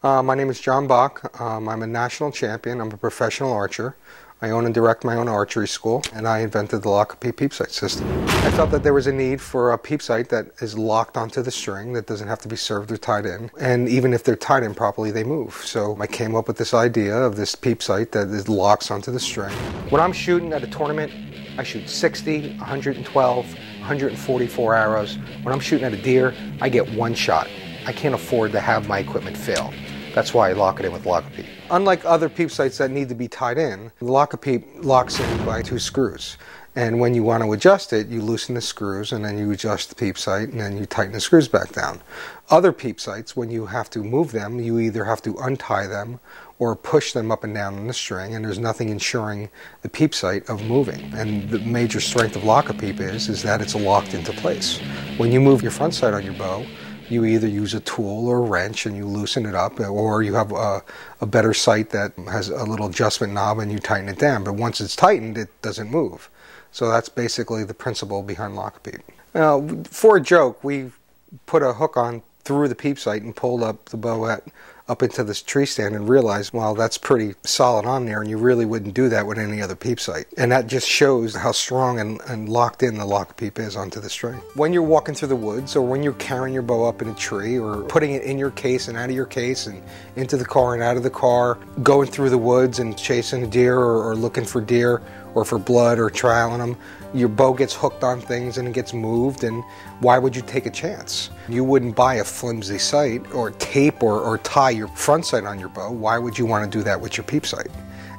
My name is Jon Bach. I'm a national champion. I'm a professional archer. I own and direct my own archery school, and I invented the Peep sight system. I felt that there was a need for a peep sight that is locked onto the string, that doesn't have to be served or tied in. And even if they're tied in properly, they move. So I came up with this idea of this peep sight that is locks onto the string. When I'm shooting at a tournament, I shoot 60, 112, 144 arrows. When I'm shooting at a deer, I get one shot. I can't afford to have my equipment fail. That's why I lock it in with Peep. Unlike other peep sights that need to be tied in, the Peep locks in by 2 screws. And when you want to adjust it, you loosen the screws and then you adjust the peep sight and then you tighten the screws back down. Other peep sights, when you have to move them, you either have to untie them or push them up and down on the string, and there's nothing ensuring the peep sight of moving. And the major strength of Peep is that it's locked into place. When you move your front sight on your bow, you either use a tool or a wrench and you loosen it up, or you have a better sight that has a little adjustment knob and you tighten it down. But once it's tightened, it doesn't move. So that's basically the principle behind Peep. Now, for a joke, we put a hook on through the peep sight and pulled up the bow up into this tree stand and realized, well, that's pretty solid on there, and you really wouldn't do that with any other peep sight. And that just shows how strong and locked in the Peep is onto the string. When you're walking through the woods, or when you're carrying your bow up in a tree, or putting it in your case and out of your case and into the car and out of the car, going through the woods and chasing a deer or looking for deer or for blood or trailing them, your bow gets hooked on things and it gets moved, and why would you take a chance? You wouldn't buy a flimsy sight or tape or tie your front sight on your bow. Why would you want to do that with your peep sight?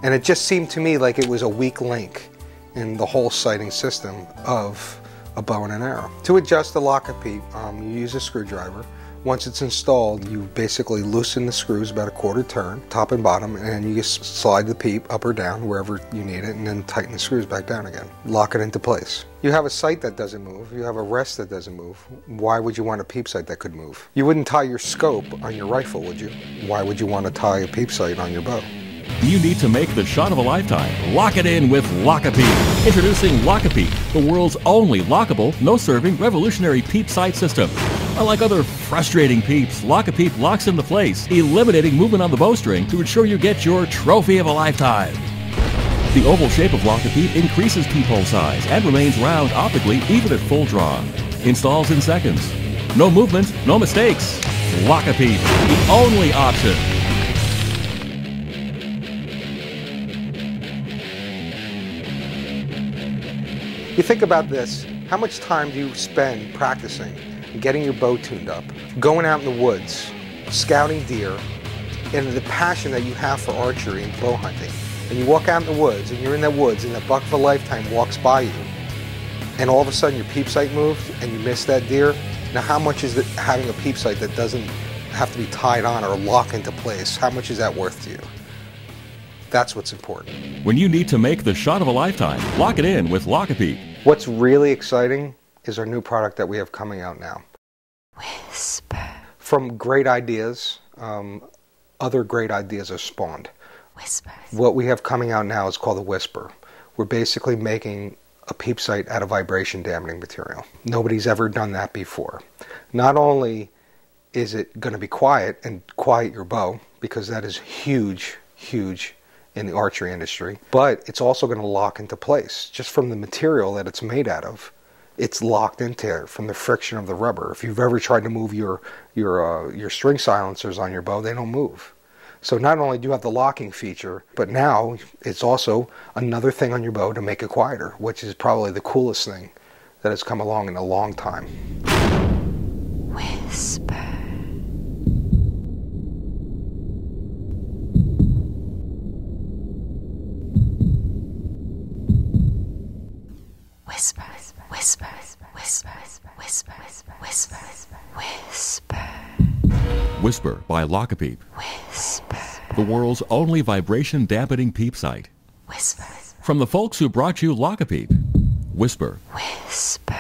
And it just seemed to me like it was a weak link in the whole sighting system of a bow and an arrow. To adjust the Peep, you use a screwdriver. Once it's installed, you basically loosen the screws about a quarter turn, top and bottom, and you just slide the peep up or down wherever you need it, and then tighten the screws back down again. Lock it into place. You have a sight that doesn't move. You have a rest that doesn't move. Why would you want a peep sight that could move? You wouldn't tie your scope on your rifle, would you? Why would you want to tie a peep sight on your bow? You need to make the shot of a lifetime. Lock it in with Peep. Introducing Peep, the world's only lockable, no-serving, revolutionary peep sight system. Unlike other frustrating peeps, Peep locks into place, eliminating movement on the bowstring to ensure you get your trophy of a lifetime. The oval shape of Peep increases peephole size and remains round optically even at full draw. Installs in seconds. No movement, no mistakes. Peep, the only option. You think about this, how much time do you spend practicing, getting your bow tuned up, going out in the woods, scouting deer, and the passion that you have for archery and bow hunting. And you walk out in the woods, and you're in the woods, and the buck of a lifetime walks by you, and all of a sudden your peep sight moved, and you missed that deer. Now how much is having a peep sight that doesn't have to be tied on or lock into place, how much is that worth to you? That's what's important. When you need to make the shot of a lifetime, lock it in with Peep. What's really exciting is our new product that we have coming out now. Whisper. From great ideas, other great ideas are spawned. Whispers. What we have coming out now is called the Whisper. We're basically making a peep sight out of vibration dampening material. Nobody's ever done that before. Not only is it going to be quiet and quiet your bow, because that is huge, huge in the archery industry, but it's also going to lock into place. Just from the material that it's made out of, it's locked into from the friction of the rubber. If you've ever tried to move your string silencers on your bow, they don't move. So not only do you have the locking feature, but now it's also another thing on your bow to make it quieter, which is probably the coolest thing that has come along in a long time. Whisper. Whisper, whisper, whisper, whisper, whisper, whisper. Whisper by Peep. Whisper. The world's only vibration dampening peep sight. Whisper. From the folks who brought you Peep. Whisper. Whisper.